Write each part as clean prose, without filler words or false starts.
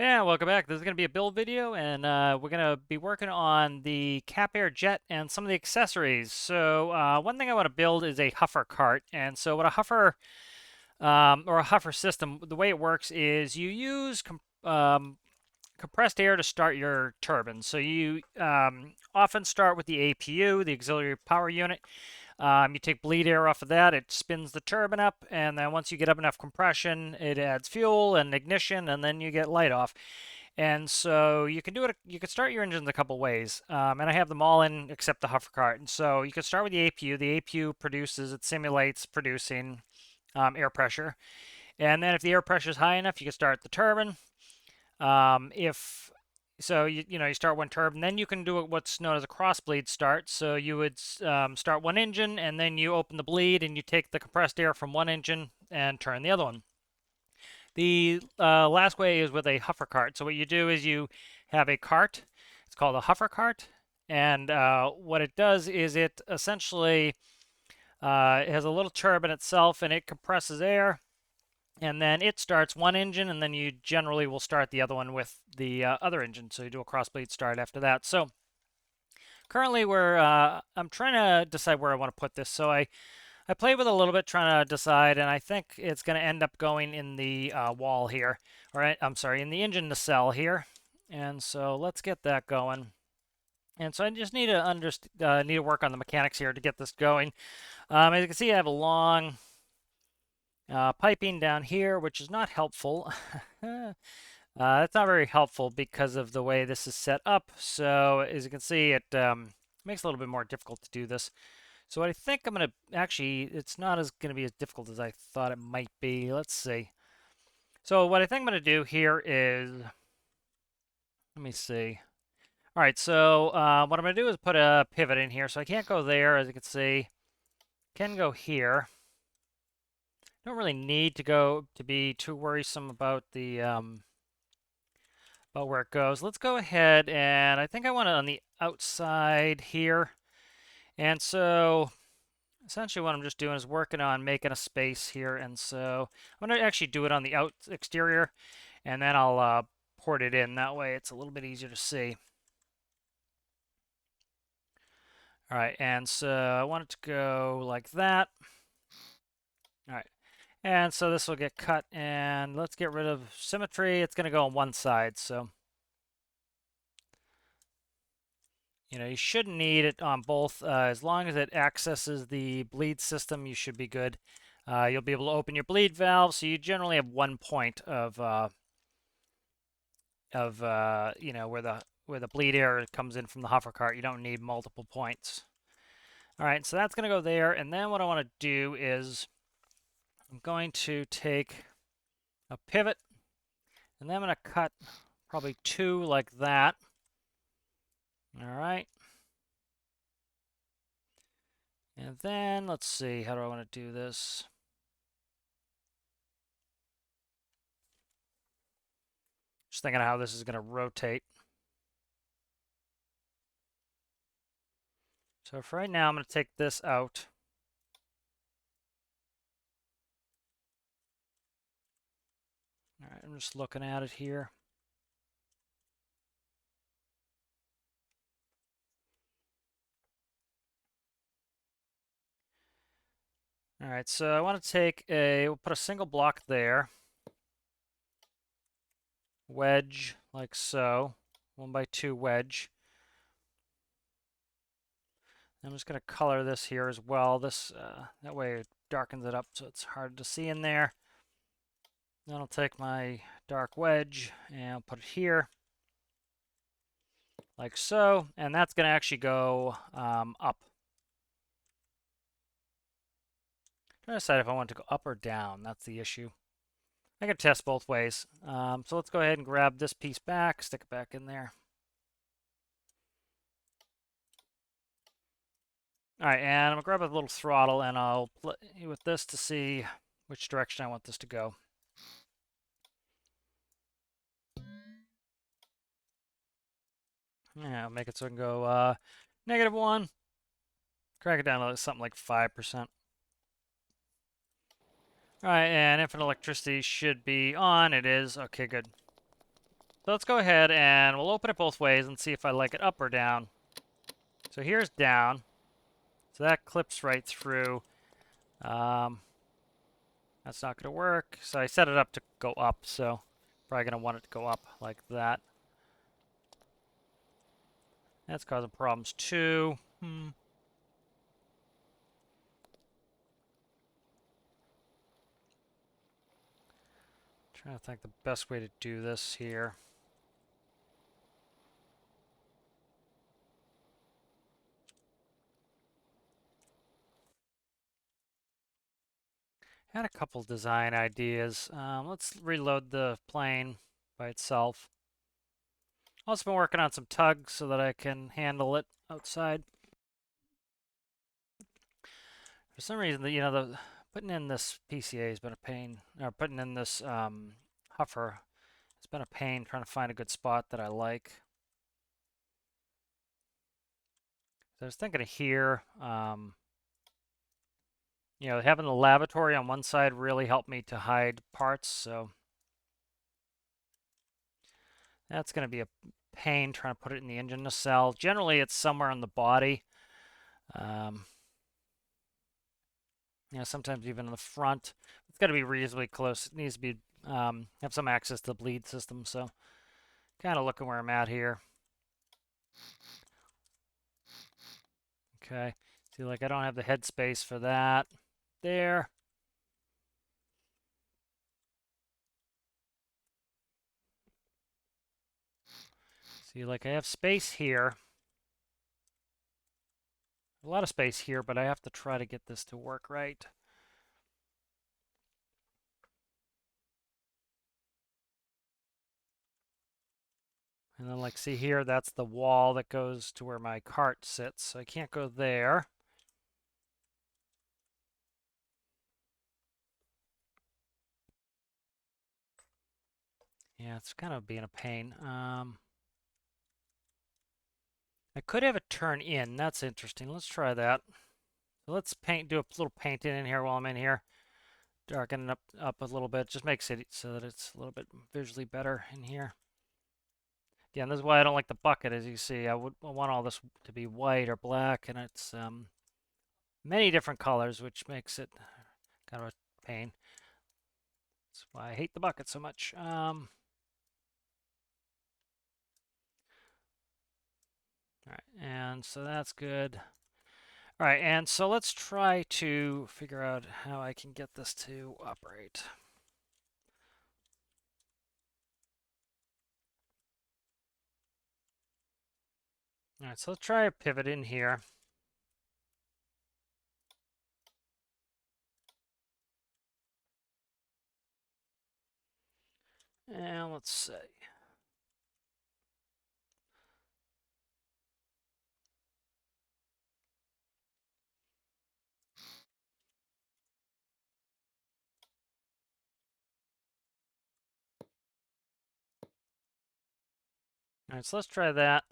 Yeah, welcome back. This is going to be a build video, and we're going to be working on the Cap Air jet and some of the accessories. So one thing I want to build is a Huffer cart. And so what a Huffer, or a Huffer system, the way it works is you use compressed air to start your turbine. So you often start with the APU, the auxiliary power unit. You take bleed air off of that, it spins the turbine up, and then once you get up enough compression, it adds fuel and ignition, and then you get light off. And so you can do it. You can start your engines a couple ways, and I have them all in except the Huffer cart. And so you can start with the APU. The APU produces, it simulates producing air pressure, and then if the air pressure is high enough, you can start the turbine. If so, you start one turbine, then you can do what's known as a cross bleed start. So you would start one engine, and then you open the bleed, and you take the compressed air from one engine and turn the other one. The last way is with a Huffer cart. So what you do is you have a cart. It's called a Huffer cart, and what it does is it essentially it has a little turbine itself, and it compresses air, and then it starts one engine, and then you generally will start the other one with the other engine. So you do a cross bleed start after that. So currently I'm trying to decide where I want to put this. So I played with it a little bit trying to decide, and I think it's going to end up going in the wall here. Or I'm sorry, in the engine nacelle here. And so let's get that going. And so I just need to work on the mechanics here to get this going. As you can see, I have a long piping down here, which is not helpful. It's not very helpful because of the way this is set up. So as you can see, it makes it a little bit more difficult to do this. So what I think I'm going to, actually, it's not going to be as difficult as I thought it might be. Let's see. So what I think I'm going to do here is, let me see. All right, so what I'm going to do is put a pivot in here. So I can't go there, as you can see. Can go here. Don't really need to be too worrisome about the about where it goes. Let's go ahead, and I think I want it on the outside here. And so essentially what I'm just doing is working on making a space here. And so I'm going to actually do it on the exterior, and then I'll port it in. That way it's a little bit easier to see. All right, and so I want it to go like that. All right, and so this will get cut, and let's get rid of symmetry. It's going to go on one side, so you shouldn't need it on both. As long as it accesses the bleed system, you should be good. You'll be able to open your bleed valve, so you generally have one point of where the bleed air comes in from the Huffer cart. You don't need multiple points. All right, so that's going to go there, and then what I want to do is I'm going to take a pivot, and then I'm going to cut probably two like that. All right. And then let's see, how do I want to do this? Just thinking of how this is going to rotate. So for right now, I'm going to take this out. All right, I'm just looking at it here. All right, so I want to we'll put a single block there. Wedge, like so. 1x2 wedge. I'm just going to color this here as well. That way it darkens it up so it's hard to see in there. Then I'll take my dark wedge and I'll put it here, like so. And that's going to actually go up. I'm trying to decide if I want to go up or down. That's the issue. I can test both ways. So let's go ahead and grab this piece back, stick it back in there. All right, and I'm gonna grab a little throttle, and I'll play with this to see which direction I want this to go. Yeah, I'll make it so I can go -1. Crack it down to something like 5%. All right, and infinite electricity should be on. It is. Okay, good. So let's go ahead and we'll open it both ways and see if I like it up or down. So here's down. So that clips right through. That's not going to work. So I set it up to go up. So probably going to want it to go up like that. That's causing problems too. Trying to think the best way to do this here. Had a couple design ideas. Let's reload the plane by itself. Also been working on some tugs so that I can handle it outside. For some reason, the putting in this PCA has been a pain. Or putting in this Huffer, it's been a pain trying to find a good spot that I like. So I was thinking of here. Having the lavatory on one side really helped me to hide parts. So that's going to be a pain trying to put it in the engine nacelle. Generally, it's somewhere on the body. Sometimes even in the front. It's got to be reasonably close. It needs to be have some access to the bleed system. So kind of looking where I'm at here. Okay. See, like I don't have the headspace for that. There. See, like I have space here. A lot of space here, but I have to try to get this to work right. And then like see here, that's the wall that goes to where my cart sits. So I can't go there. Yeah, it's kind of being a pain. I could have it turn in. That's interesting. Let's try that. So let's do a little painting in here while I'm in here. Darken it up a little bit. Just makes it so that it's a little bit visually better in here. Again, this is why I don't like the bucket. As you see, I want all this to be white or black, and it's many different colors, which makes it kind of a pain. That's why I hate the bucket so much. All right, and so that's good. All right, and so let's try to figure out how I can get this to operate. All right, so let's try a pivot in here. And let's see. All right, so let's try that.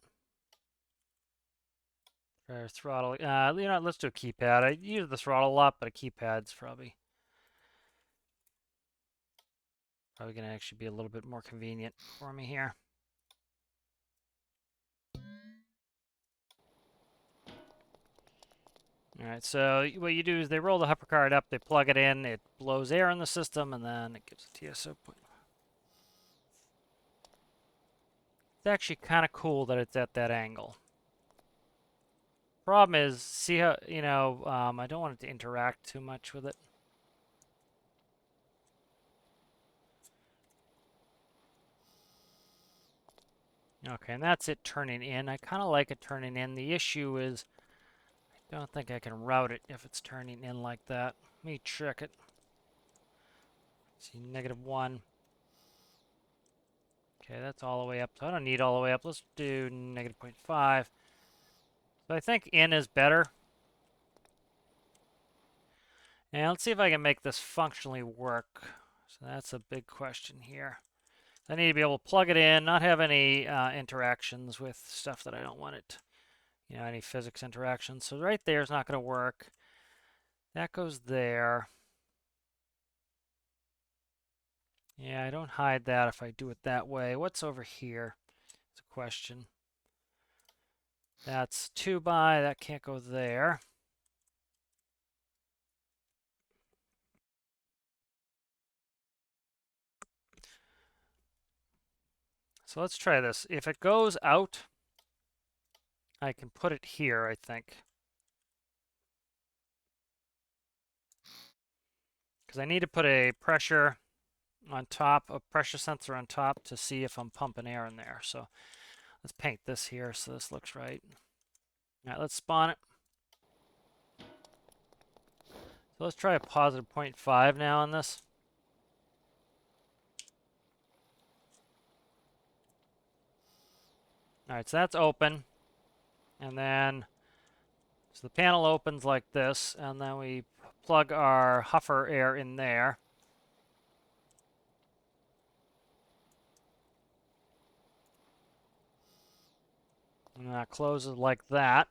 Try our throttle. Let's do a keypad. I use the throttle a lot, but a keypad's probably going to actually be a little bit more convenient for me here. All right, so what you do is they roll the Huffer Cart up, they plug it in, it blows air in the system, and then it gives a TSO point. It's actually kind of cool that it's at that angle. Problem is, see how, I don't want it to interact too much with it. Okay, and that's it turning in. I kind of like it turning in. The issue is I don't think I can route it if it's turning in like that. Let me check it. See, -1. Okay, that's all the way up. So I don't need all the way up. Let's do -0.5. So I think in is better. And let's see if I can make this functionally work. So that's a big question here. I need to be able to plug it in, not have any interactions with stuff that I don't want it. Any physics interactions. So right there is not going to work. That goes there. Yeah, I don't hide that if I do it that way. What's over here? It's a question. That's 2 by, that can't go there. So let's try this. If it goes out, I can put it here, I think. Because I need to put a pressure on top, a pressure sensor on top to see if I'm pumping air in there. So let's paint this here so this looks right. All right, let's spawn it. So let's try a positive 0.5 now on this. All right, so that's open. And then, so the panel opens like this, and then we plug our Huffer air in there. And that closes like that.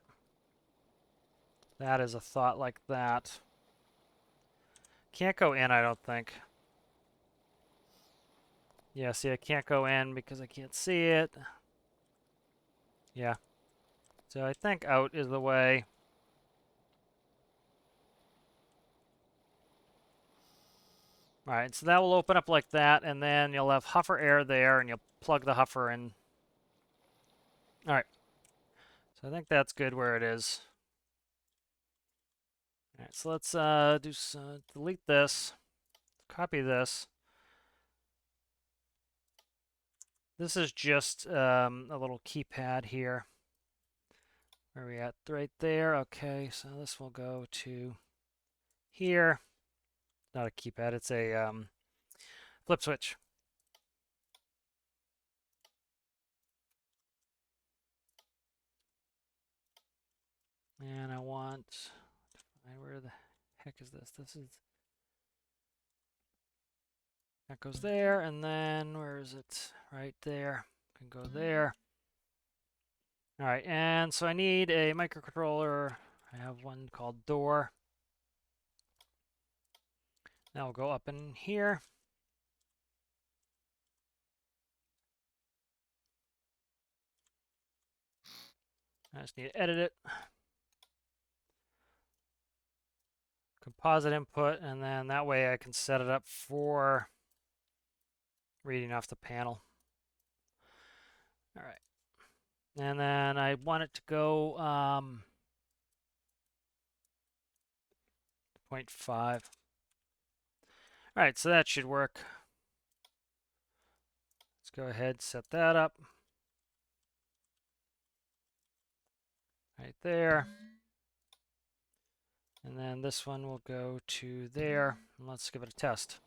That is a thought like that. Can't go in, I don't think. Yeah, see, I can't go in because I can't see it. Yeah. So I think out is the way. All right, so that will open up like that, and then you'll have Huffer air there, and you'll plug the Huffer in. All right. So I think that's good where it is. All right, so let's delete this, copy this. This is just a little keypad here. Where are we at? Right there. Okay, so this will go to here. Not a keypad, it's a flip switch. And I want, where the heck is this? This is, that goes there, and then where is it? Right there. Can go there. All right, and so I need a microcontroller. I have one called door. That will go up in here. I just need to edit it. Composite input, and then that way I can set it up for reading off the panel. All right. And then I want it to go 0.5. All right, so that should work. Let's go ahead, set that up. Right there. And then this one will go to there. And let's give it a test.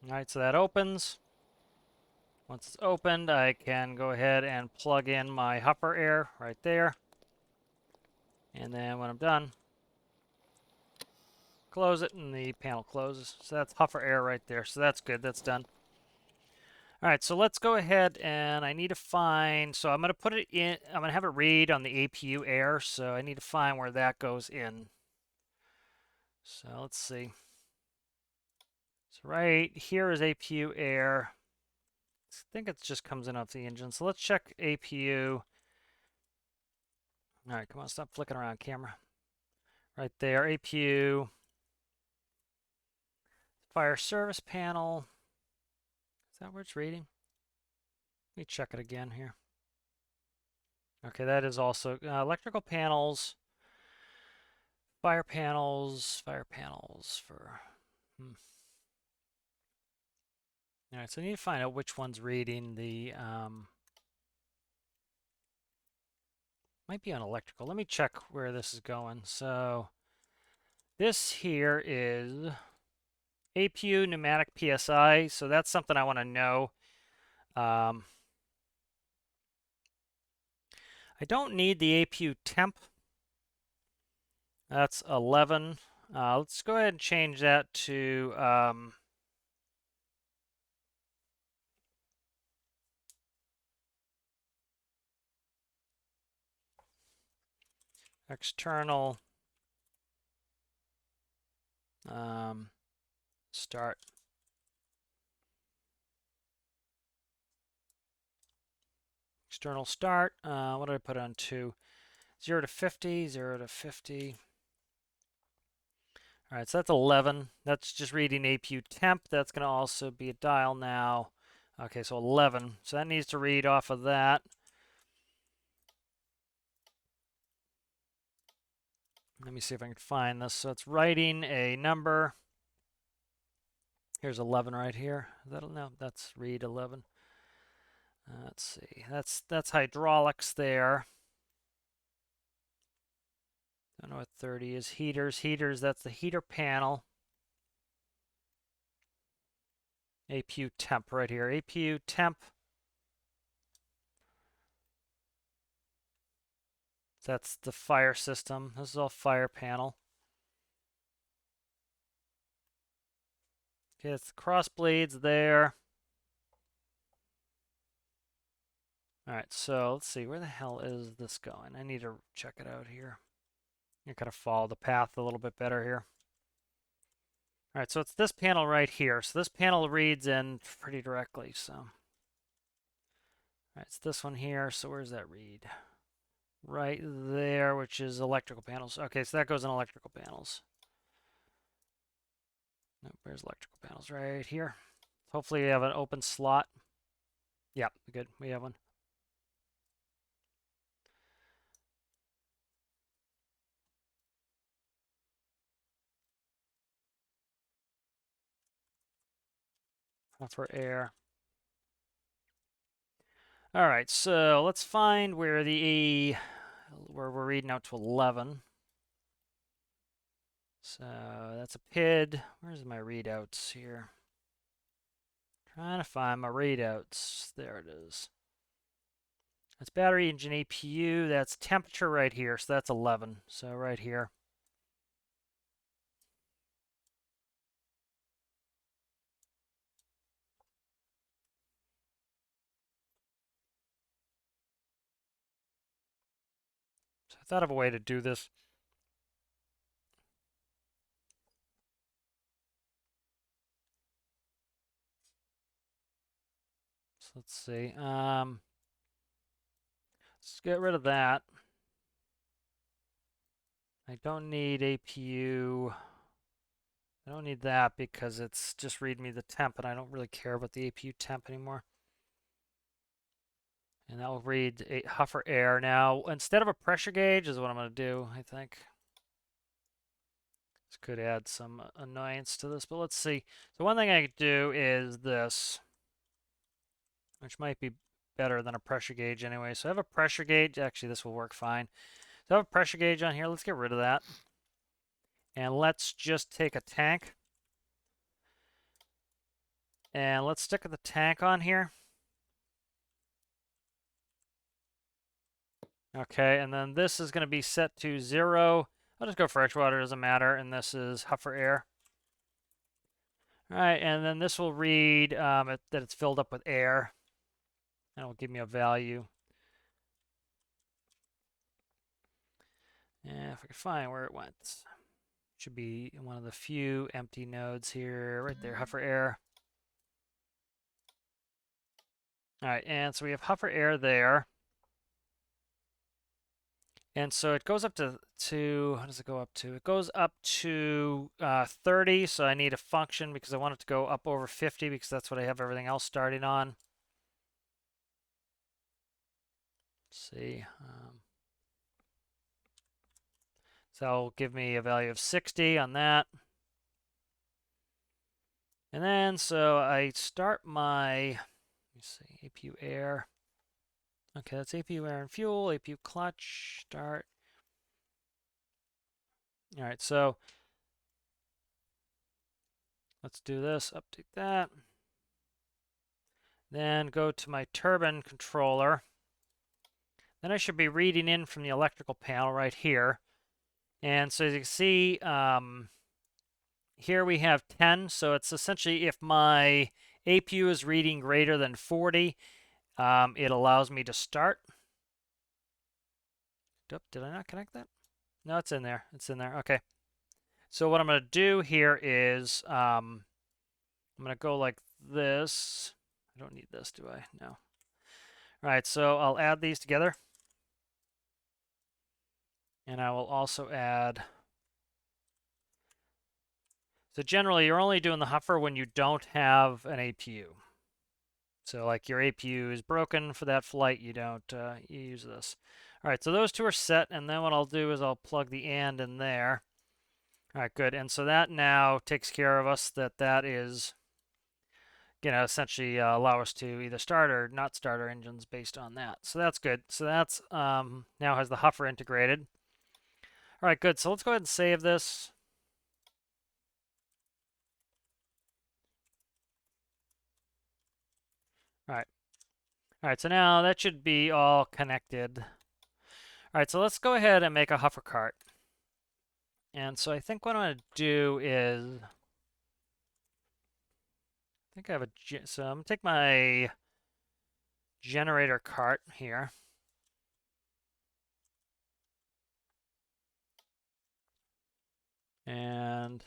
All right, so that opens. Once it's opened, I can go ahead and plug in my Huffer air right there. And then when I'm done, close it and the panel closes. So that's Huffer air right there. So that's good. That's done. All right, so let's go ahead and I need to find, so I'm going to put it in, I'm going to have it read on the APU air. So I need to find where that goes in. So let's see. So right here is APU air. I think it just comes in off the engine. So let's check APU. All right, come on, stop flicking around, camera. Right there, APU. Fire service panel. Is that where it's reading? Let me check it again here. Okay, that is also electrical panels. Fire panels for... All right, so I need to find out which one's reading the... might be on electrical. Let me check where this is going. So this here is APU pneumatic PSI. So that's something I want to know. I don't need the APU temp. That's 11. Let's go ahead and change that to external start. External start. What did I put on 2? 0 to 50, 0 to 50. All right, so that's 11. That's just reading APU temp. That's going to also be a dial now. Okay, so 11. So that needs to read off of that. Let me see if I can find this. So it's writing a number. Here's 11 right here. No, that's read 11. Let's see. That's hydraulics there. I don't know what 30 is. Heaters. Heaters, that's the heater panel. APU temp right here. APU temp. That's the fire system. This is all fire panel. Okay, it's the cross blades there. All right, so let's see. Where the hell is this going? I need to check it out here. You gotta follow the path a little bit better here. All right, so it's this panel right here. So this panel reads in pretty directly, so. All right, it's this one here. So where's that read? Right there, which is electrical panels. Okay, so that goes in electrical panels. Nope, where's electrical panels? Right here. Hopefully you have an open slot. Yep, good, we have one. For air. All right, so let's find where where we're reading out to 11. So that's a PID. Where's my readouts here? Trying to find my readouts. There it is. That's battery engine APU. That's temperature right here. So that's 11. So right here. So I thought of a way to do this. So let's see. Let's get rid of that. I don't need APU. I don't need that because it's just read me the temp, and I don't really care about the APU temp anymore. And that will read Huffer air. Now, instead of a pressure gauge is what I'm going to do, I think. This could add some annoyance to this, but let's see. So one thing I could do is this, which might be better than a pressure gauge anyway. So I have a pressure gauge. Actually, this will work fine. So I have a pressure gauge on here. Let's get rid of that. And let's just take a tank. And let's stick the tank on here. Okay, and then this is going to be set to 0. I'll just go freshwater, doesn't matter. And this is Huffer air. All right, and then this will read that it's filled up with air. And it will give me a value. And if I can find where it went. Should be one of the few empty nodes here, right there, Huffer air. All right, and so we have Huffer air there. And so it goes up to what does it go up to? It goes up to 30, so I need a function because I want it to go up over 50 because that's what I have everything else starting on. Let's see. So that'll give me a value of 60 on that. And then, so I start my, let me see, APU air. Okay, that's APU air and fuel, APU clutch, start. All right, so let's do this, update that. Then go to my turbine controller. Then I should be reading in from the electrical panel right here. And so as you can see, here we have 10. So it's essentially if my APU is reading greater than 40, it allows me to start. Did I not connect that? No, it's in there. It's in there. Okay. So what I'm going to do here is I'm going to go like this. I don't need this, do I? No. All right, so I'll add these together. And I will also add... So generally, you're only doing the Huffer when you don't have an APU. So like your APU is broken for that flight, you don't you use this. All right, so those two are set, and then what I'll do is I'll plug the and in there. All right, good. And so that now takes care of us that is, essentially allow us to either start or not start our engines based on that. So that's good. So that's now has the Huffer integrated. All right, good. So let's go ahead and save this. All right. All right, so now that should be all connected. All right, so let's go ahead and make a Huffer cart. And so I think what I'm going to do is, I think I have so I'm going to take my generator cart here. And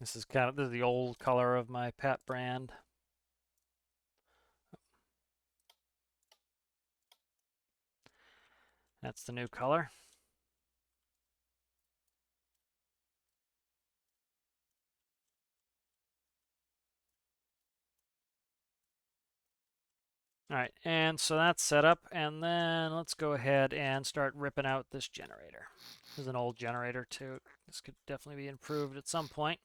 this is the old color of my pet brand. That's the new color. All right, and so that's set up, and then let's go ahead and start ripping out this generator. This is an old generator too. This could definitely be improved at some point.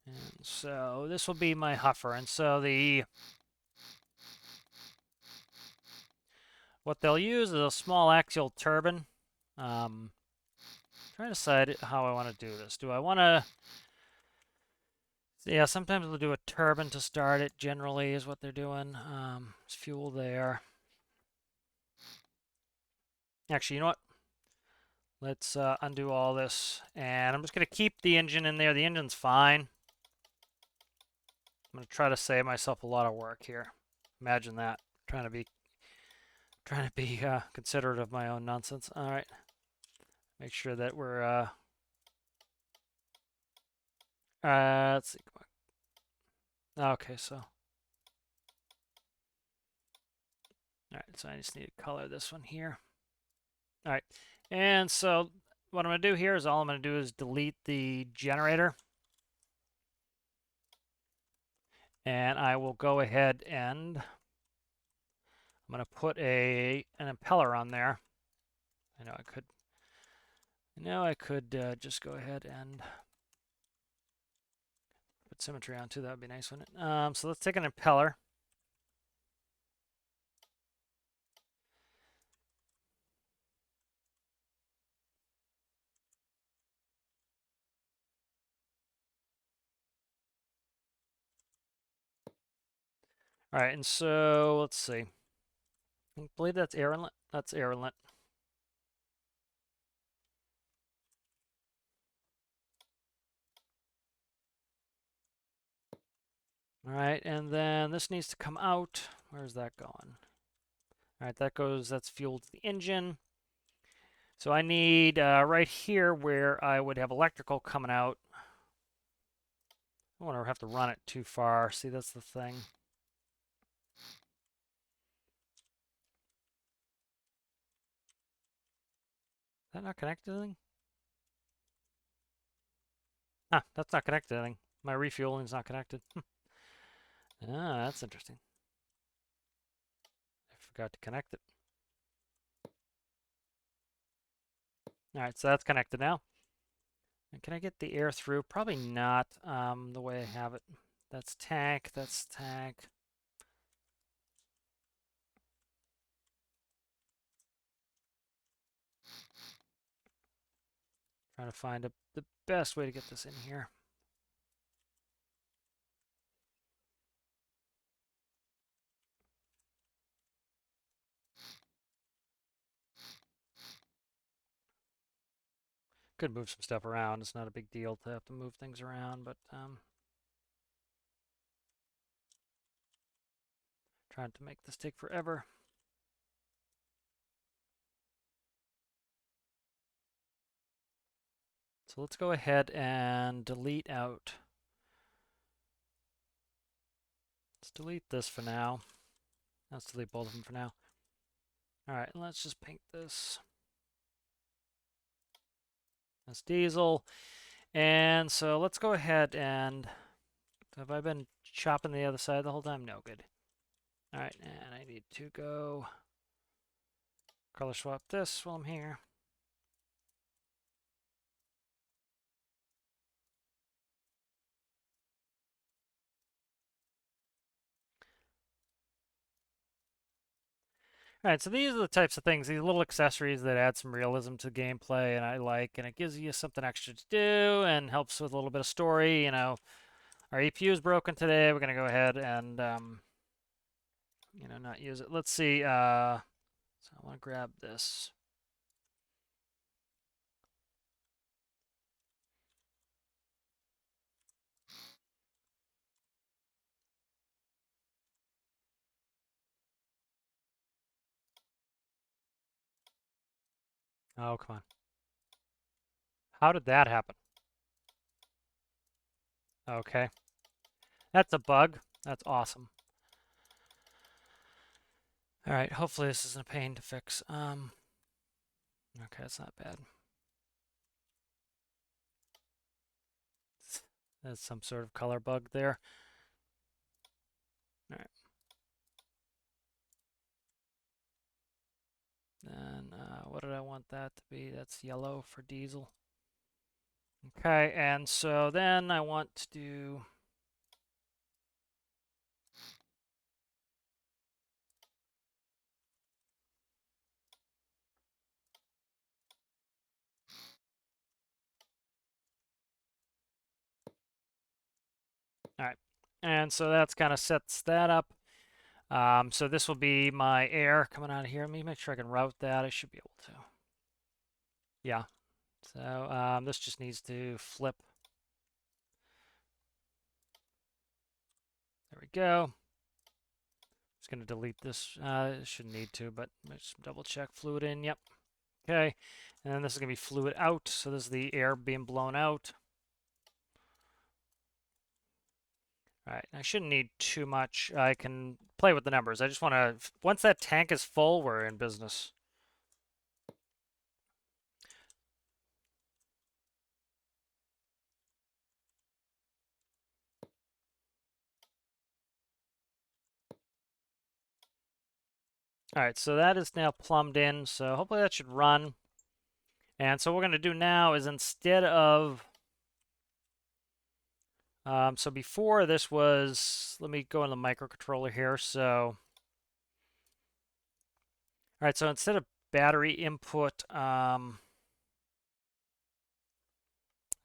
And so this will be my Huffer, and so what they'll use is a small axial turbine. Trying to decide how I want to do this. Do I want to... Yeah, sometimes they'll do a turbine to start it, generally, is what they're doing. There's fuel there. Actually, you know what? Let's undo all this. And I'm just going to keep the engine in there. The engine's fine. I'm going to try to save myself a lot of work here. Imagine that. Trying to be considerate of my own nonsense. All right. Make sure that we're... let's see. Okay, so... All right, so I just need to color this one here. All right, and so what I'm going to do here is all I'm going to do is delete the generator. And I will go ahead and I'm going to put an impeller on there. I know I could just go ahead and put symmetry on too. That would be nice, wouldn't it? So let's take an impeller. All right, and so let's see. I believe that's air inlet. That's air inlet. All right, and then this needs to come out. Where's that going? All right, that's fuel to the engine. So I need right here where I would have electrical coming out. I don't want to have to run it too far. See, that's the thing. Is that not connected to anything? Ah, that's not connected to anything. My refueling is not connected. Ah, that's interesting. I forgot to connect it. All right, so that's connected now. And can I get the air through? Probably not the way I have it. That's tank, that's tank. Trying to find the best way to get this in here. Could move some stuff around. It's not a big deal to have to move things around, but trying to make this take forever. So let's go ahead and delete out. Let's delete this for now. Let's delete both of them for now. All right, let's just paint this. That's diesel. And so let's go ahead and, have I been chopping the other side the whole time? No, good. All right, and I need to go color swap this while I'm here. All right, so these are the types of things, these little accessories that add some realism to gameplay, and I like, and it gives you something extra to do and helps with a little bit of story. You know, our EPU is broken today. We're gonna go ahead and not use it. Let's see. So I want to grab this. Oh, come on. How did that happen? Okay. That's a bug. That's awesome. All right, hopefully this isn't a pain to fix. Okay, it's not bad. There's some sort of color bug there. All right. Then what did I want that to be? That's yellow for diesel. Okay, and so then I want to do. All right, and so that's kind of sets that up. So this will be my air coming out of here. Let me make sure I can route that. I should be able to. Yeah. So this just needs to flip. There we go. Just going to delete this. Shouldn't need to, but let's double check. Fluid in. Yep. Okay. And then this is going to be fluid out. So this is the air being blown out. All right. I shouldn't need too much. I can play with the numbers. I just want to, once that tank is full, we're in business. All right, so that is now plumbed in, so hopefully that should run. And so what we're going to do now is instead of, so before this was, let me go in the microcontroller here. So, all right, so instead of battery input, I'm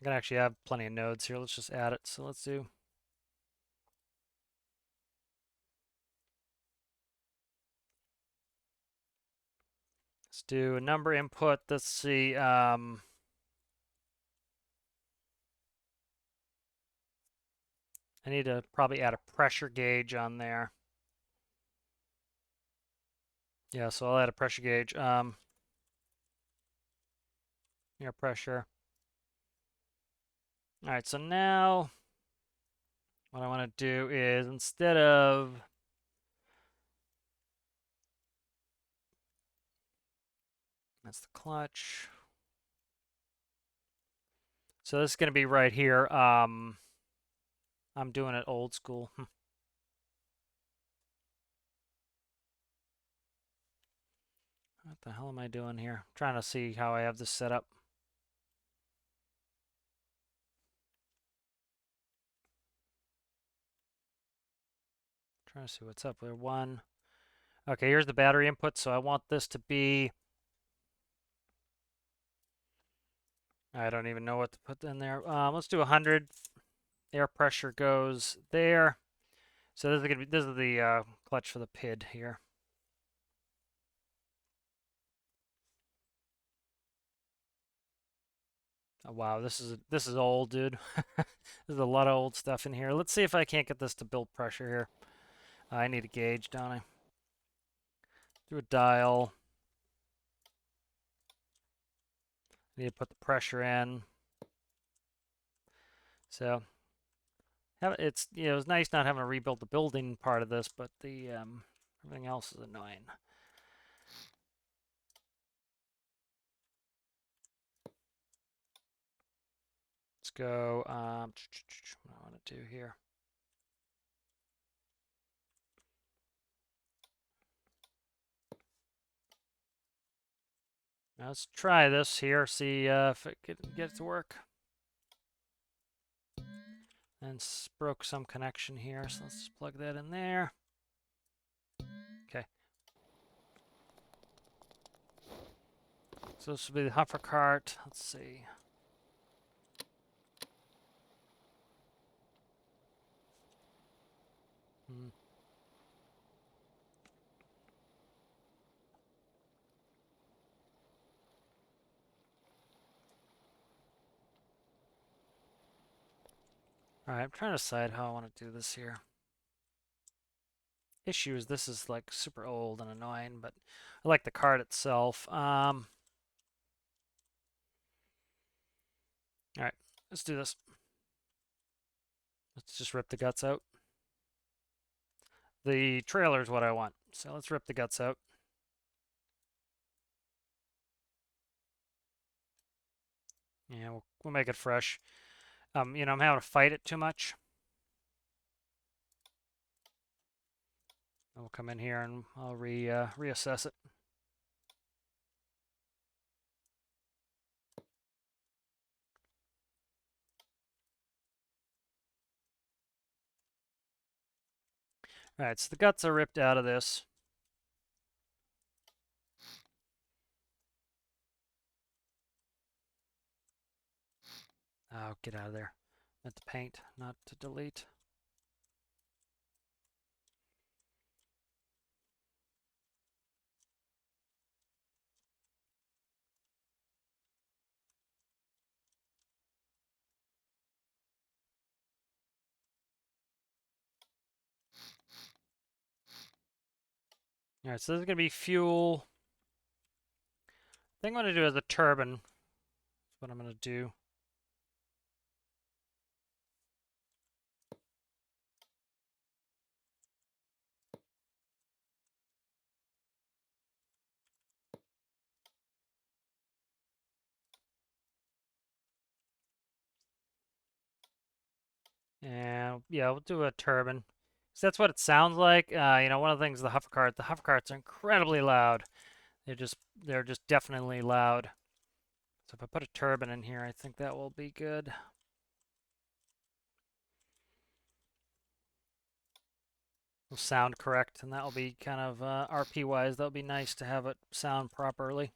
going to actually have plenty of nodes here. Let's just add it. So let's do. Let's do a number input. Let's see. I need to probably add a pressure gauge on there. Yeah, so I'll add a pressure gauge. Air pressure. All right, so now what I want to do is instead of that's the clutch. So this is going to be right here. I'm doing it old school. What the hell am I doing here? I'm trying to see how I have this set up. Trying to see what's up there. One. Okay, here's the battery input. So I want this to be. I don't even know what to put in there. Let's do 100. Air pressure goes there. So this is gonna be the clutch for the PID here. Oh, wow, this is old, dude. There's a lot of old stuff in here. Let's see if I can't get this to build pressure here. I need a gauge, don't I? Do a dial. I need to put the pressure in. So it's it's nice not having to rebuild the building part of this, but the everything else is annoying. Let's go. What do I want to do here? Now let's try this here. See if it can get it to work. And broke some connection here, so let's just plug that in there. Okay. So this will be the Huffer Cart. Let's see. All right, I'm trying to decide how I want to do this here. Issue is this is like super old and annoying, but I like the cart itself. All right, let's do this. Let's just rip the guts out. The trailer is what I want, so let's rip the guts out. Yeah, we'll make it fresh. I'm having to fight it too much. We'll come in here and I'll reassess it. All right, so the guts are ripped out of this. Oh, get out of there. Meant to paint, not to delete. All right, so this is going to be fuel. The thing I'm going to do is a turbine. That's what I'm going to do. And yeah, we'll do a turbine. So that's what it sounds like. One of the things the Huffer Carts are incredibly loud. They're just definitely loud. So if I put a turbine in here, I think that will be good. Will sound correct, and that will be kind of RP wise. That'll be nice to have it sound properly.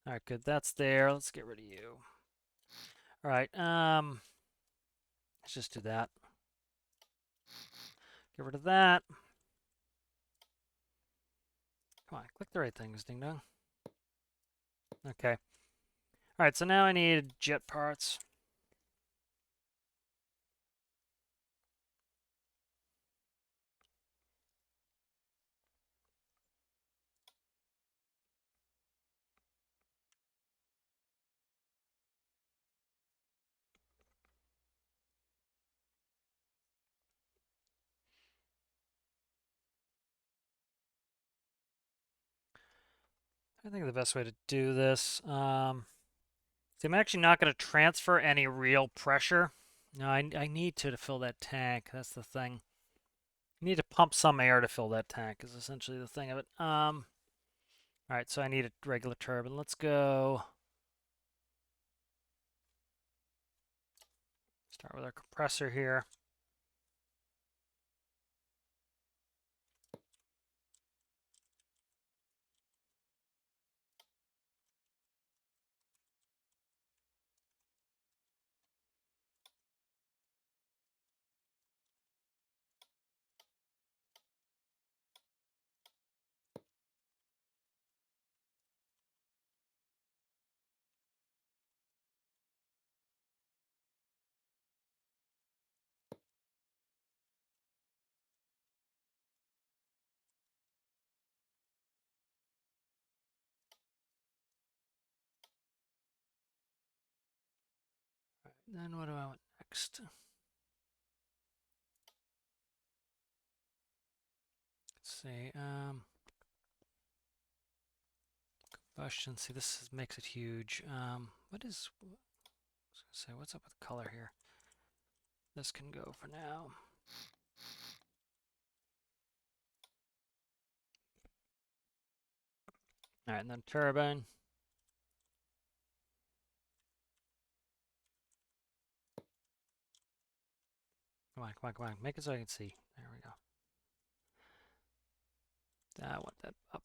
All right, good. That's there. Let's get rid of you. All right. Let's just do that. Get rid of that. Come on, click the right things, ding dong. Okay. All right, so now I need jet parts. I think the best way to do this. See, I'm actually not going to transfer any real pressure. No, I need to fill that tank. That's the thing. I need to pump some air to fill that tank is essentially the thing of it. All right, so I need a regular turbine. Let's go. Start with our compressor here. Then what do I want next? Let's see. Combustion. See, makes it huge. What is? I was gonna say, what's up with color here? This can go for now. All right, and then turbine. Come on, come on, come on. Make it so I can see. There we go. I want that up.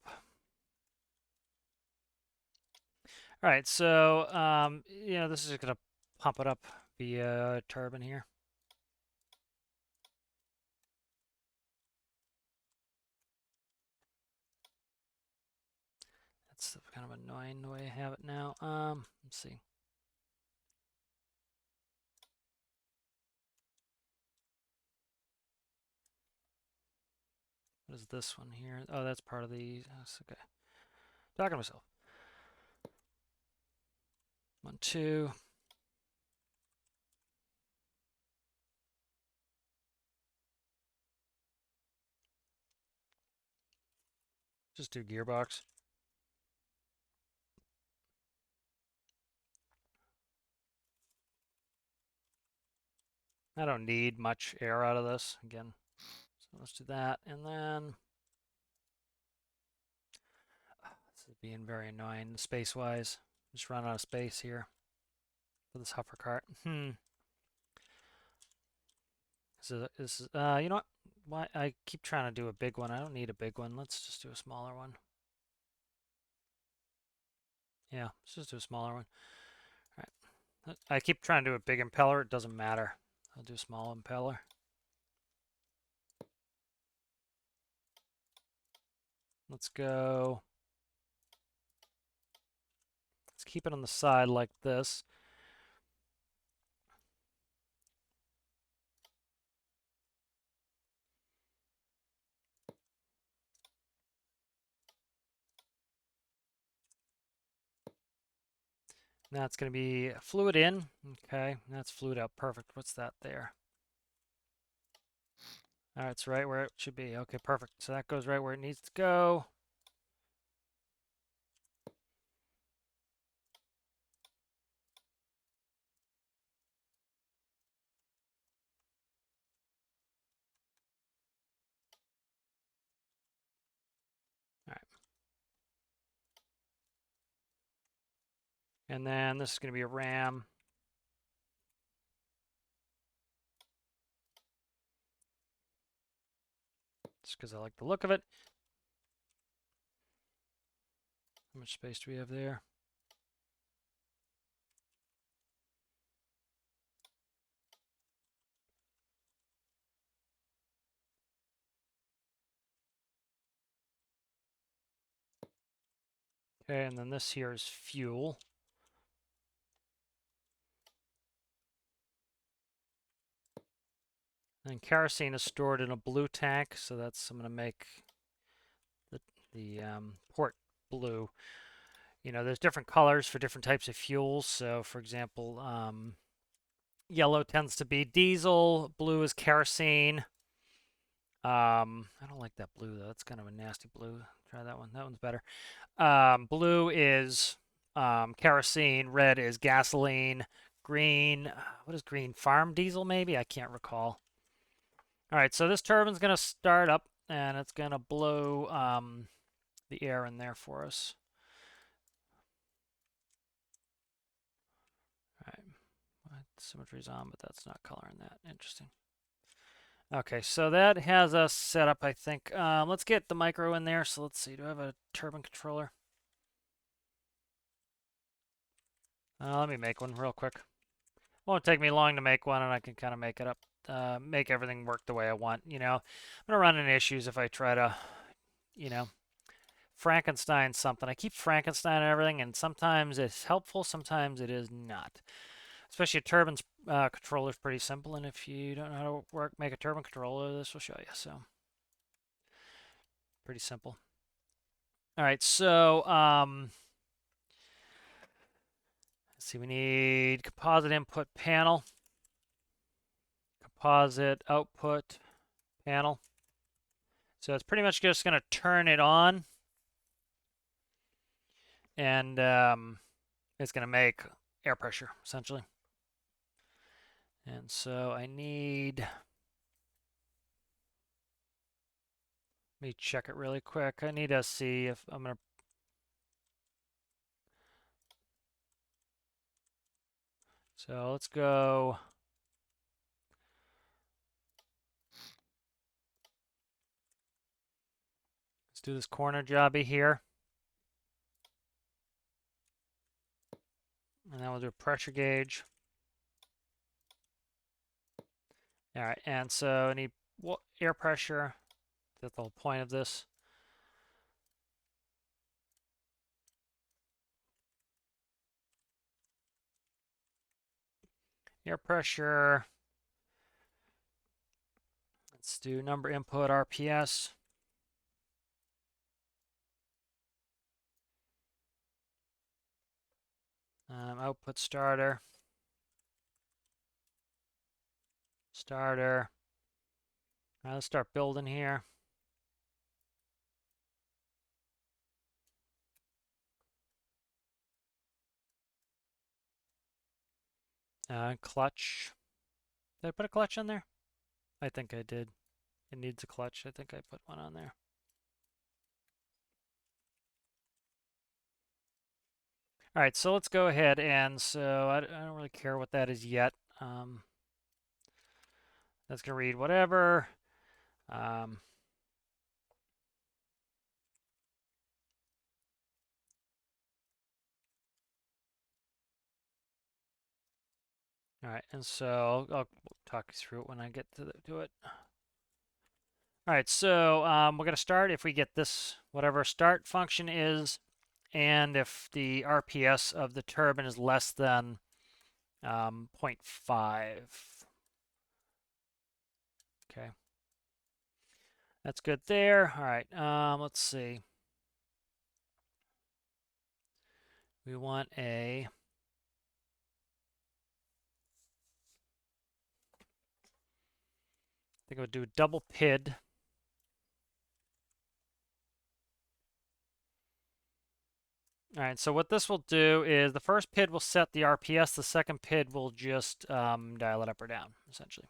All right, so this is just gonna pump it up via turbine here. That's kind of annoying the way I have it now. Let's see. What is this one here? Oh, that's part of the. That's okay. Talking to myself. 1, 2. Just do gearbox. I don't need much air out of this again. So let's do that, and then this is being very annoying space-wise. Just run out of space here for this Huffer Cart. This is you know what? Why I keep trying to do a big one. I don't need a big one. Let's just do a smaller one. Yeah, let's just do a smaller one. All right. I keep trying to do a big impeller. It doesn't matter. I'll do a small impeller. Let's go. Let's keep it on the side like this. Now it's going to be fluid in. Okay, that's fluid out. Perfect. What's that there? All right, it's right where it should be. Okay, perfect. So that goes right where it needs to go. All right. And then this is going to be a ram. Just because I like the look of it. How much space do we have there? Okay, and then this here is fuel. And kerosene is stored in a blue tank, so that's I'm going to make the port blue. You know, there's different colors for different types of fuels. So, for example, yellow tends to be diesel, blue is kerosene. I don't like that blue though. That's kind of a nasty blue. Try that one. That one's better. Blue is kerosene. Red is gasoline. Green, what is green? Farm diesel, maybe? I can't recall. All right, so this turbine's going to start up, and it's going to blow the air in there for us. All right, symmetry's on, but that's not coloring that. Interesting. Okay, so that has us set up, I think. Let's get the micro in there. So let's see, do I have a turbine controller? Let me make one real quick. Won't take me long to make one, and I can kind of make it up, make everything work the way I want. You know, I'm gonna run into issues if I try to, you know, Frankenstein something. I keep Frankenstein and everything, and sometimes it's helpful, sometimes it is not. Especially a turbine's controller is pretty simple, and if you don't know how to make a turbine controller, this will show you. So, pretty simple. All right, so Let's see, we need composite input panel, composite output panel. So it's pretty much just going to turn it on, and it's going to make air pressure, essentially. And so I need, let me check it really quick. I need to see if I'm going to, so let's go, let's do this corner jobby here. And then we'll do a pressure gauge. All right, and so I need air pressure. That's the whole point of this. Air pressure. Let's do number input RPS. Output starter. Starter. All right, let's start building here. Clutch. Did I put a clutch on there? I think I did. It needs a clutch. I think I put one on there. All right, so let's go ahead, and so I don't really care what that is yet. That's going to read whatever. All right, and so I'll talk you through it when I get to it. All right, so we're going to start if we get this, whatever start function is, and if the RPS of the turbine is less than 0.5. Okay. That's good there. All right, let's see. We want I think I would do a double PID. All right, so what this will do is the first PID will set the RPS, the second PID will just dial it up or down, essentially.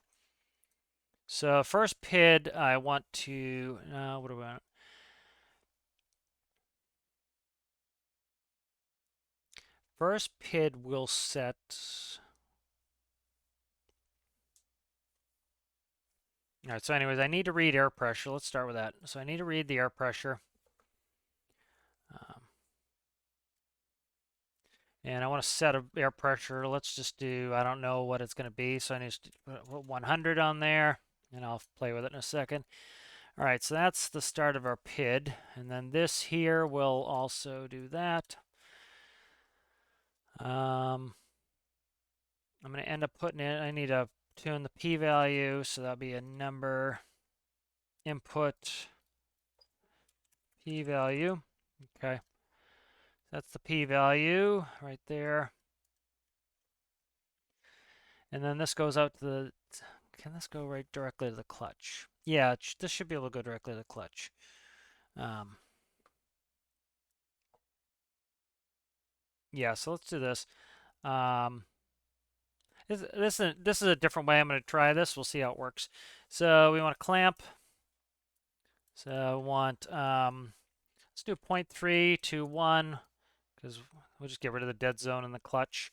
So first PID, I want to, what do we want? First PID will set, all right, so anyways, I need to read air pressure. Let's start with that. So I need to read the air pressure. And I want to set a air pressure. Let's just do, I don't know what it's going to be, so I need to put 100 on there, and I'll play with it in a second. All right, so that's the start of our PID, and then this here will also do that. I'm going to end up putting in, I need to tune the p-value, so that'll be a number input p-value. Okay, that's the p-value right there. And then this goes out to the, can this go right directly to the clutch? Yeah, this should be able to go directly to the clutch. Yeah, so let's do this. This is a different way I'm going to try this. We'll see how it works. So we want a clamp. So I want, let's do 0.3 to 1, because we'll just get rid of the dead zone in the clutch.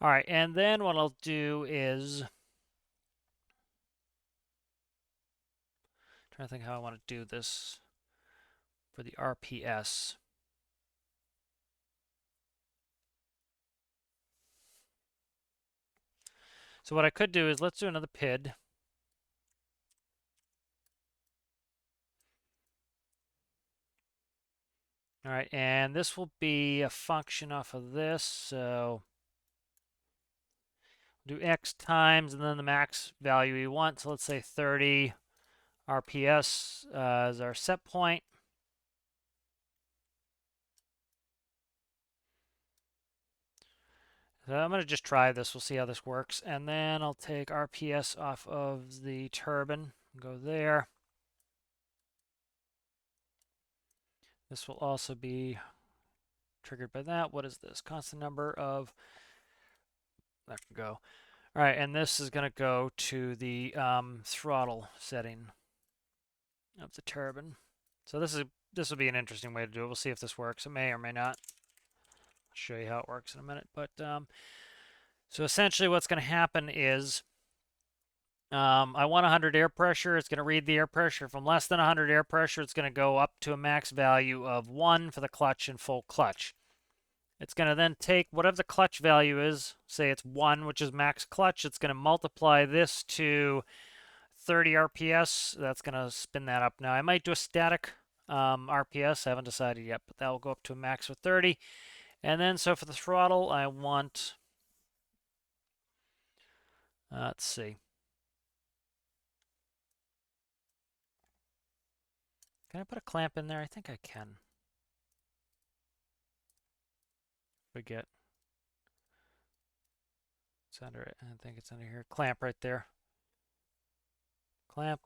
All right, and then what I'll do is, trying to think how I want to do this for the RPS. So what I could do is, let's do another PID. All right, and this will be a function off of this, so do x times and then the max value we want. So let's say 30 RPS is our set point. So I'm going to just try this. We'll see how this works. And then I'll take RPS off of the turbine. Go there. This will also be triggered by that. What is this? Constant number of... That can go. All right, and this is going to go to the throttle setting of the turbine. So this will be an interesting way to do it. We'll see if this works. It may or may not. I'll show you how it works in a minute. But so essentially what's going to happen is I want 100 air pressure. It's going to read the air pressure. From less than 100 air pressure, it's going to go up to a max value of 1 for the clutch and full clutch. It's going to then take whatever the clutch value is, say it's 1, which is max clutch. It's going to multiply this to 30 RPS. That's going to spin that up. Now, I might do a static RPS. I haven't decided yet, but that will go up to a max of 30. And then, so for the throttle, I want, let's see. Can I put a clamp in there? I think I can. Forget. It's under it. I think it's under here. Clamp right there. Clamp.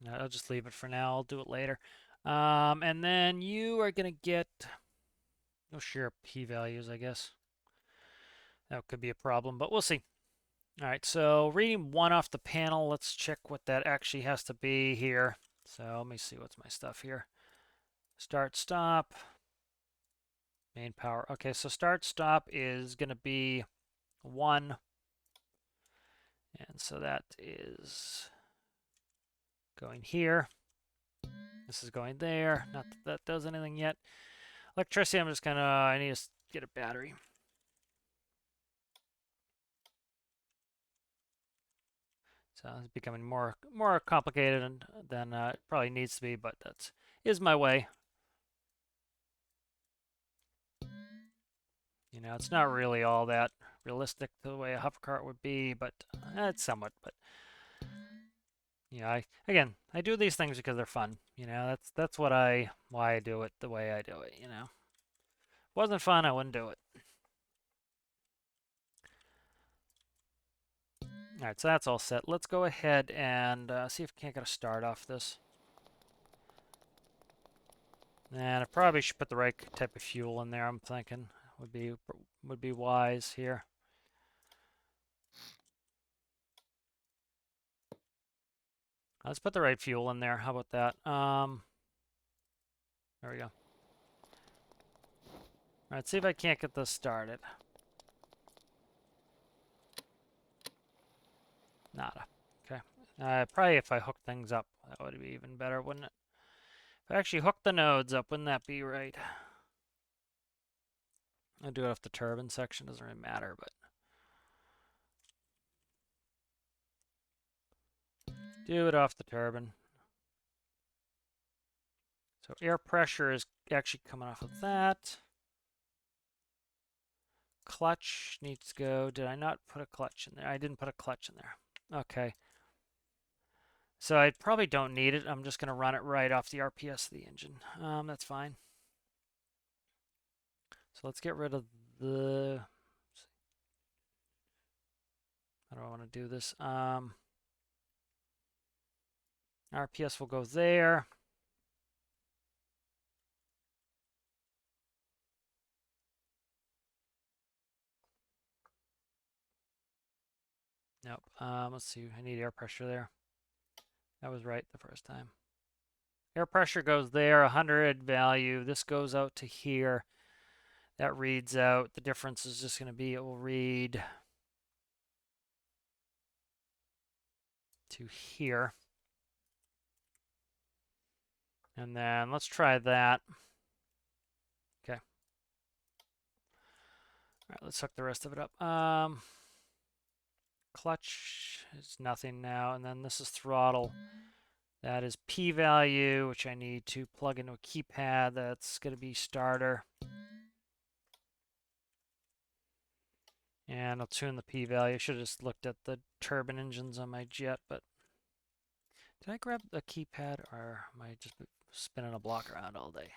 No, I'll just leave it for now. I'll do it later. And then you are going to get, no share p-values, I guess. That could be a problem, but we'll see. All right, so reading 1 off the panel, let's check what that actually has to be here. So let me see what's my stuff here. Start, stop, main power. Okay, so start, stop is going to be 1. And so that is going here. This is going there. Not that that does anything yet. Electricity, I'm just gonna, I need to get a battery. So it's becoming more complicated than it probably needs to be, but that is my way. You know, it's not really all that realistic the way a Huffer Cart would be, but it's somewhat. But you know, again, I do these things because they're fun. You know, that's why I do it the way I do it. You know, if it wasn't fun, I wouldn't do it. All right, so that's all set. Let's go ahead and see if we can't get a start off this. And I probably should put the right type of fuel in there. I'm thinking would be wise here. Let's put the right fuel in there. How about that? There we go. All right, see if I can't get this started. Nada. Okay. Probably if I hook things up, that would be even better, wouldn't it? If I actually hook the nodes up, wouldn't that be right? I'll do it off the turbine section. Doesn't really matter, but do it off the turbine. So air pressure is actually coming off of that. Clutch needs to go. Did I not put a clutch in there? I didn't put a clutch in there. Okay. So I probably don't need it. I'm just going to run it right off the RPS of the engine. That's fine. So let's get rid of the... How do I want to do this? RPS will go there. Nope. Let's see. I need air pressure there. That was right the first time. Air pressure goes there, 100 value. This goes out to here. That reads out. The difference is just going to be, it will read to here. And then let's try that. Okay. All right, let's hook the rest of it up. Clutch is nothing now. And then this is throttle. That is P value, which I need to plug into a keypad. That's going to be starter. And I'll tune the P value. Should have just looked at the turbine engines on my jet, but did I grab the keypad or am I just spinning a block around all day?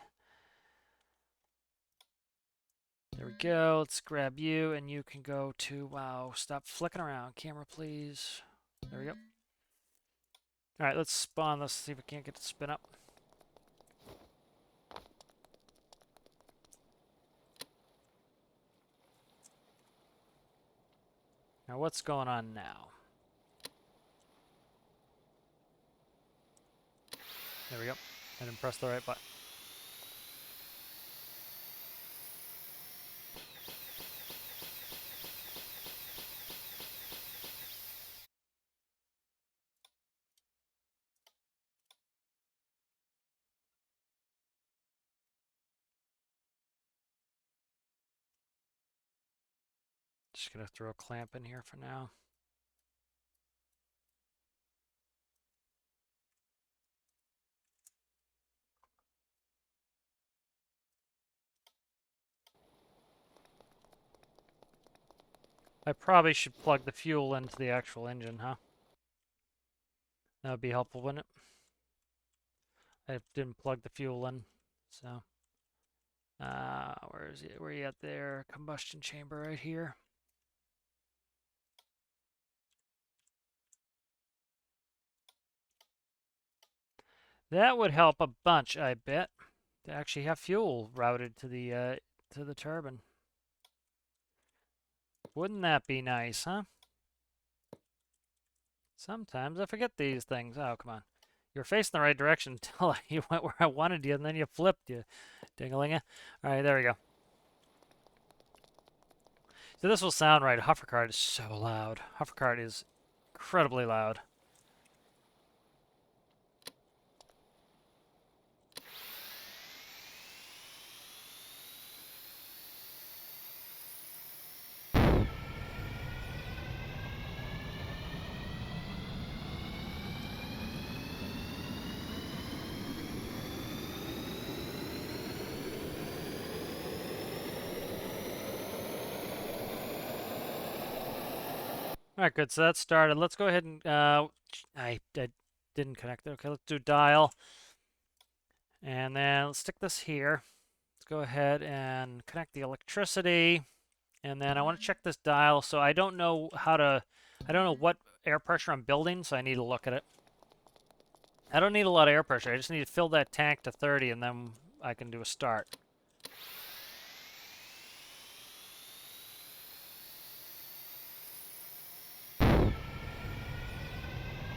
There we go. Let's grab you, and you can go to, wow, stop flicking around. Camera, please. There we go. All right, let's spawn this, see if we can't get it to spin up. Now, what's going on now? There we go. I didn't press the right button. Just gonna throw a clamp in here for now. I probably should plug the fuel into the actual engine, huh? That would be helpful, wouldn't it? I didn't plug the fuel in, so. Where is it? Where are you at there? Combustion chamber right here. That would help a bunch, I bet, to actually have fuel routed to the turbine. Wouldn't that be nice, huh? Sometimes I forget these things. Oh, come on. You're facing the right direction until you went where I wanted you, and then you flipped, you dingalinga. All right, there we go. So this will sound right. Huffer Cart is so loud. Huffer Cart is incredibly loud. All right, good. So that started. Let's go ahead and I didn't connect it. Okay, let's do dial, and then let's stick this here. Let's go ahead and connect the electricity, and then I want to check this dial. So I don't know I don't know what air pressure I'm building, so I need to look at it. I don't need a lot of air pressure. I just need to fill that tank to 30, and then I can do a start.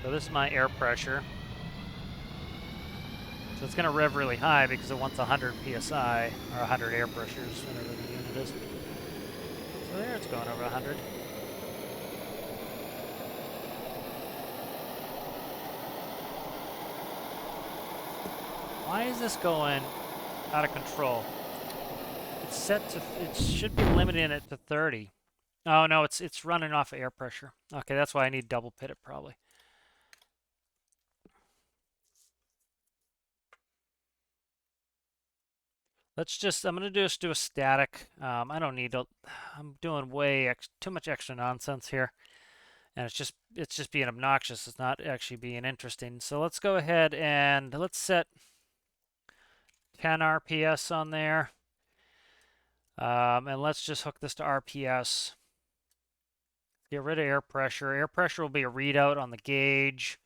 So this is my air pressure. So it's going to rev really high because it wants 100 psi, or 100 air pressures, whatever the unit is. So there, it's going over 100. Why is this going out of control? It's set to, it should be limiting it to 30. Oh no, it's running off of air pressure. Okay, that's why I need double pit it probably. Let's just, I'm gonna just do a static. I don't need to, I'm doing too much extra nonsense here. And it's just being obnoxious. It's not actually being interesting. So let's go ahead and let's set 10 RPS on there. And let's just hook this to RPS. Get rid of air pressure. Air pressure will be a readout on the gauge.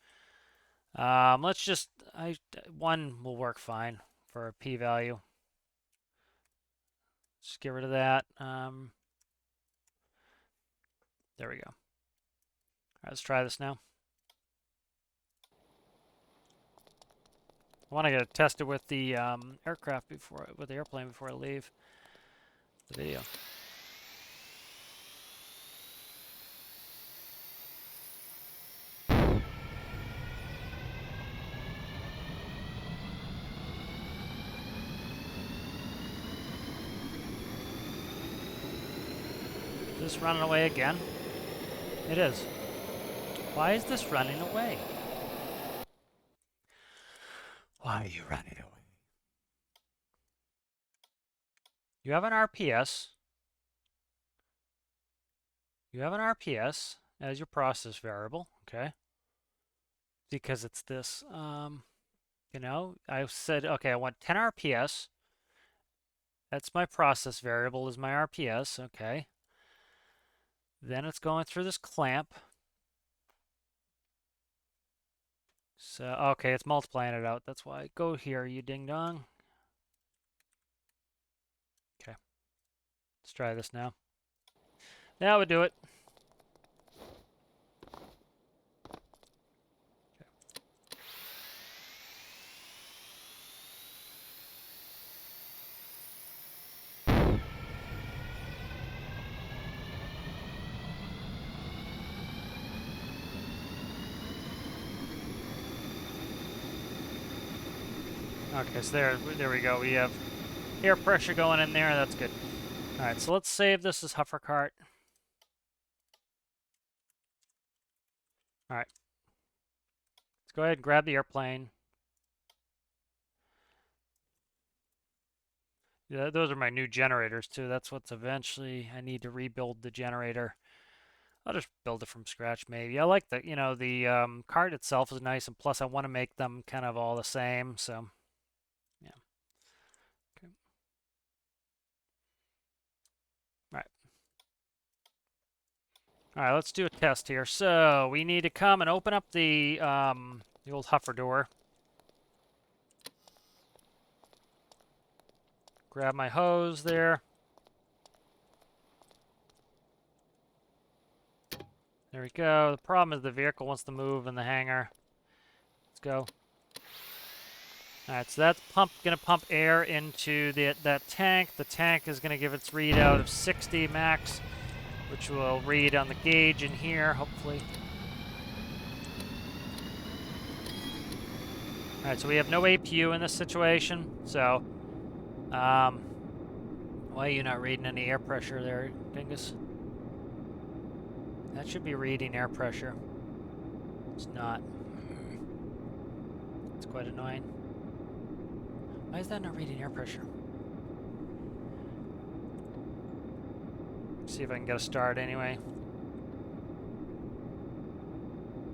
Let's just, one will work fine for a p-value. Just get rid of that. There we go. All right, let's try this now. I want to test it with the aircraft with the airplane before I leave the video. Is this running away again? It is. Why is this running away? Why are you running away? You have an RPS. You have an RPS as your process variable, okay? Because it's this, you know, I said, okay, I want 10 RPS, That's my process variable is my RPS, okay. Then it's going through this clamp. So, okay, it's multiplying it out. That's why. Go here, you ding-dong. Okay, let's try this now. That would do it. Okay, so there we go. We have air pressure going in there. That's good. All right, so let's save this as Huffer Cart. All right, let's go ahead and grab the airplane. Yeah, those are my new generators too. That's what's eventually I need to rebuild the generator. I'll just build it from scratch maybe. I like the, the cart itself is nice, and plus I want to make them kind of all the same, so yeah. Okay. All right. All right, let's do a test here. So we need to come and open up the old Huffer door. Grab my hose there. There we go. The problem is the vehicle wants to move in the hangar. Let's go. All right, so that's going to pump air into that tank. The tank is going to give its readout of 60 max, which will read on the gauge in here, hopefully. All right, so we have no APU in this situation. So, why are you not reading any air pressure there, Dingus? That should be reading air pressure. It's not. It's quite annoying. Why is that not reading air pressure? See if I can get a start anyway.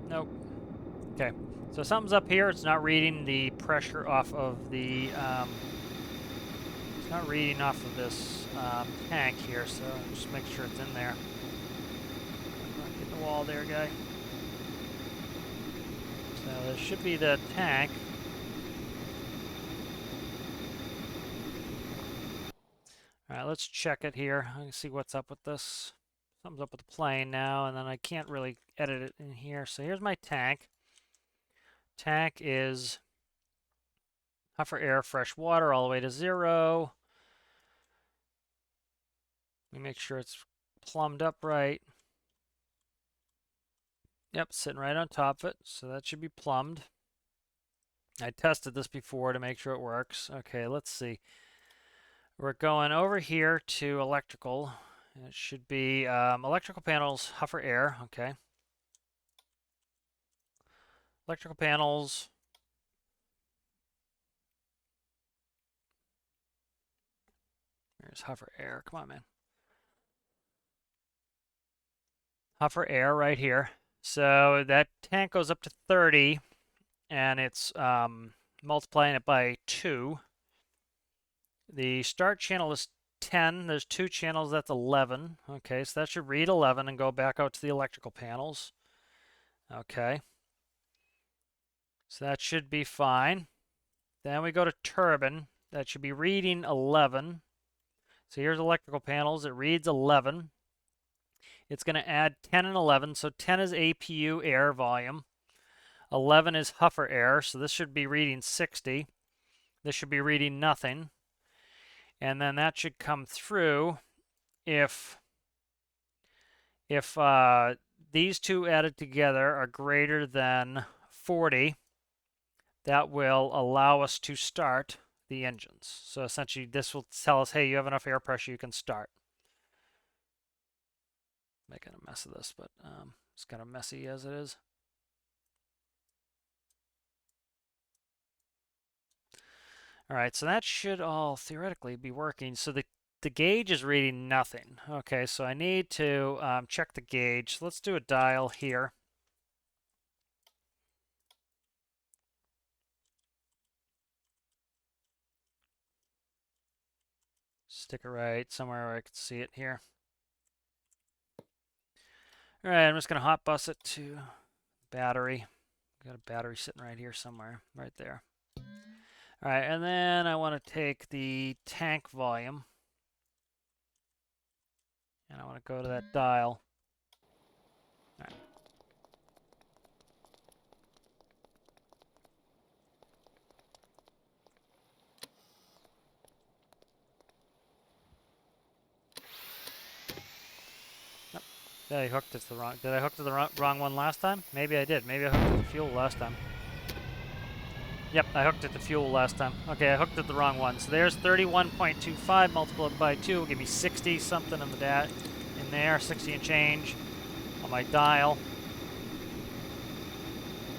Nope. Okay. So something's up here. It's not reading the pressure off of the, it's not reading off of this tank here, so just make sure it's in there. Get the wall there, guy. So this should be the tank. All right, let's check it here. I can see what's up with this. Something's up with the plane now, and then I can't really edit it in here. So here's my tank. Tank is Huffer air, fresh water all the way to 0. Let me make sure it's plumbed up right. Yep, sitting right on top of it, so that should be plumbed. I tested this before to make sure it works. Okay, let's see. We're going over here to electrical. It should be electrical panels, Huffer air. Okay. Electrical panels. There's Huffer air. Come on, man. Huffer air right here. So that tank goes up to 30, and it's multiplying it by 2. The start channel is 10. There's 2 channels. That's 11. Okay, so that should read 11 and go back out to the electrical panels. Okay. So that should be fine. Then we go to turbine. That should be reading 11. So here's electrical panels. It reads 11. It's going to add 10 and 11. So 10 is APU air volume. 11 is Huffer air. So this should be reading 60. This should be reading nothing. And then that should come through if these two added together are greater than 40, that will allow us to start the engines. So essentially this will tell us, hey, you have enough air pressure, you can start. Making a mess of this, but it's kind of messy as it is. All right, so that should all theoretically be working. So the gauge is reading nothing. Okay, so I need to check the gauge. Let's do a dial here. Stick it right somewhere where I can see it here. All right, I'm just going to hot bus it to battery. Got a battery sitting right here somewhere, right there. All right, and then I want to take the tank volume, and I want to go to that dial. All right. Nope. Did I hooked it to the wrong? Did I hook to the wrong one last time? Maybe I did. Maybe I hooked it to fuel last time. Yep, I hooked it to fuel last time. Okay, I hooked it the wrong one. So there's 31.25 multiplied by 2 will give me 60 something in the in there, 60 and change on my dial.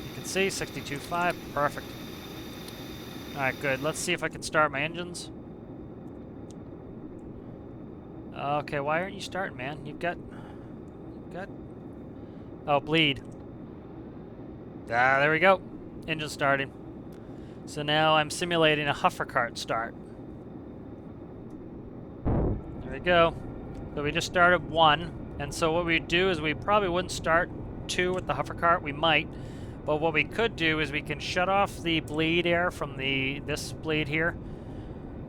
You can see 62.5, perfect. All right, good. Let's see if I can start my engines. Okay, why aren't you starting, man? You've got, oh, bleed. Ah, there we go. Engine starting. So now I'm simulating a Huffer Cart start. There we go. So we just started 1, and so what we'd do is we probably wouldn't start 2 with the Huffer Cart. We might, but what we could do is we can shut off the bleed air from this bleed here,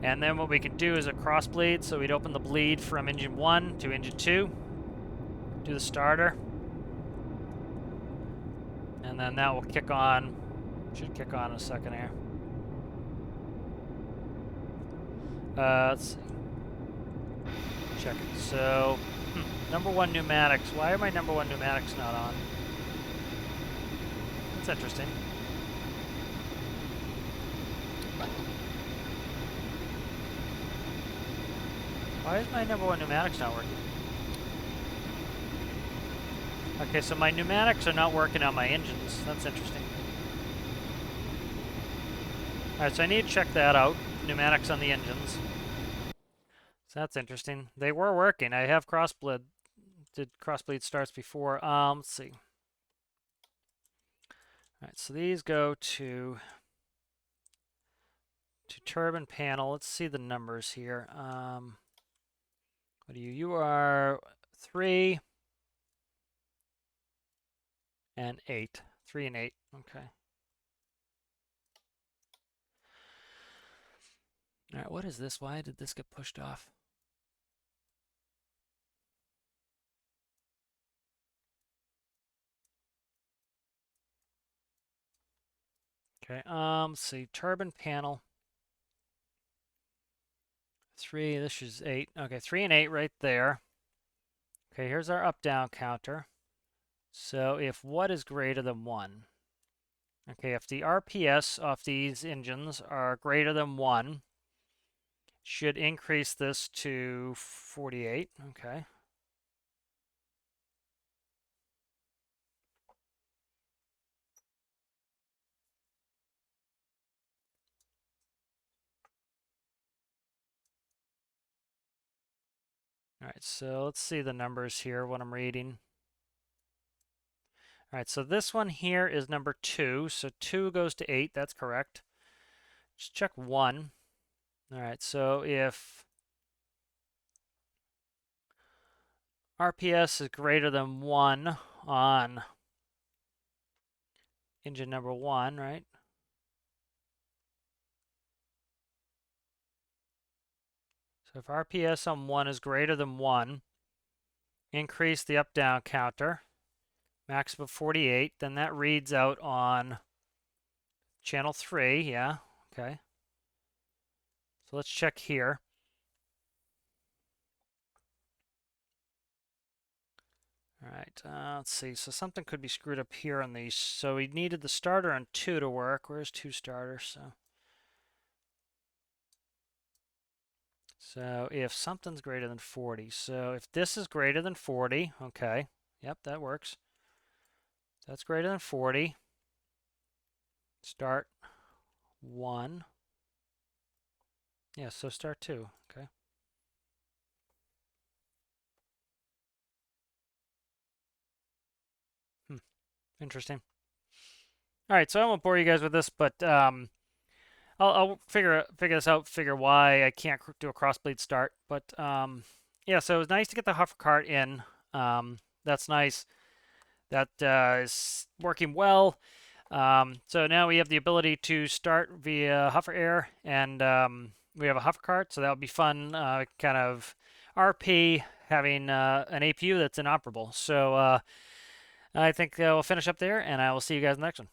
and then what we could do is a cross bleed. So we'd open the bleed from engine 1 to engine 2, do the starter, and then that will kick on. Should kick on in a second here. Let's see. Check it. So, number 1 pneumatics. Why are my number 1 pneumatics not on? That's interesting. Why is my number 1 pneumatics not working? Okay, so my pneumatics are not working on my engines. That's interesting. Alright, so I need to check that out. Pneumatics on the engines. So that's interesting. They were working. I have did crossbleed starts before. Let's see. Alright, so these go to turbine panel. Let's see the numbers here. What are you? You are 3 and 8. 3 and 8. Okay. Alright, what is this? Why did this get pushed off? Okay, let's see. Turbine panel. 3, this is 8. Okay, 3 and 8 right there. Okay, here's our up-down counter. So if what is greater than 1? Okay, if the RPS of these engines are greater than 1, should increase this to 48. Okay. All right, so let's see the numbers here, what I'm reading. All right, so this one here is number 2. So 2 goes to 8. That's correct. Just check 1. All right, so if RPS is greater than 1 on engine number 1, right? So if RPS on 1 is greater than 1, increase the up-down counter, maximum 48, then that reads out on channel 3, yeah, okay. So let's check here. All right, let's see. So something could be screwed up here on these. So we needed the starter on 2 to work. Where's 2 starter? So if something's greater than 40. So if this is greater than 40, okay. Yep, that works. That's greater than 40. Start 1. Yeah, so start 2. Okay. Interesting. All right, so I won't bore you guys with this, but I'll figure this out. Figure why I can't do a crossblade start. But yeah, so it was nice to get the Huffer Cart in. That's nice. That is working well. So now we have the ability to start via Huffer Air, and we have a Huffer Cart, so that would be fun. Kind of RP having an APU that's inoperable. So I think we'll finish up there, and I will see you guys in the next one.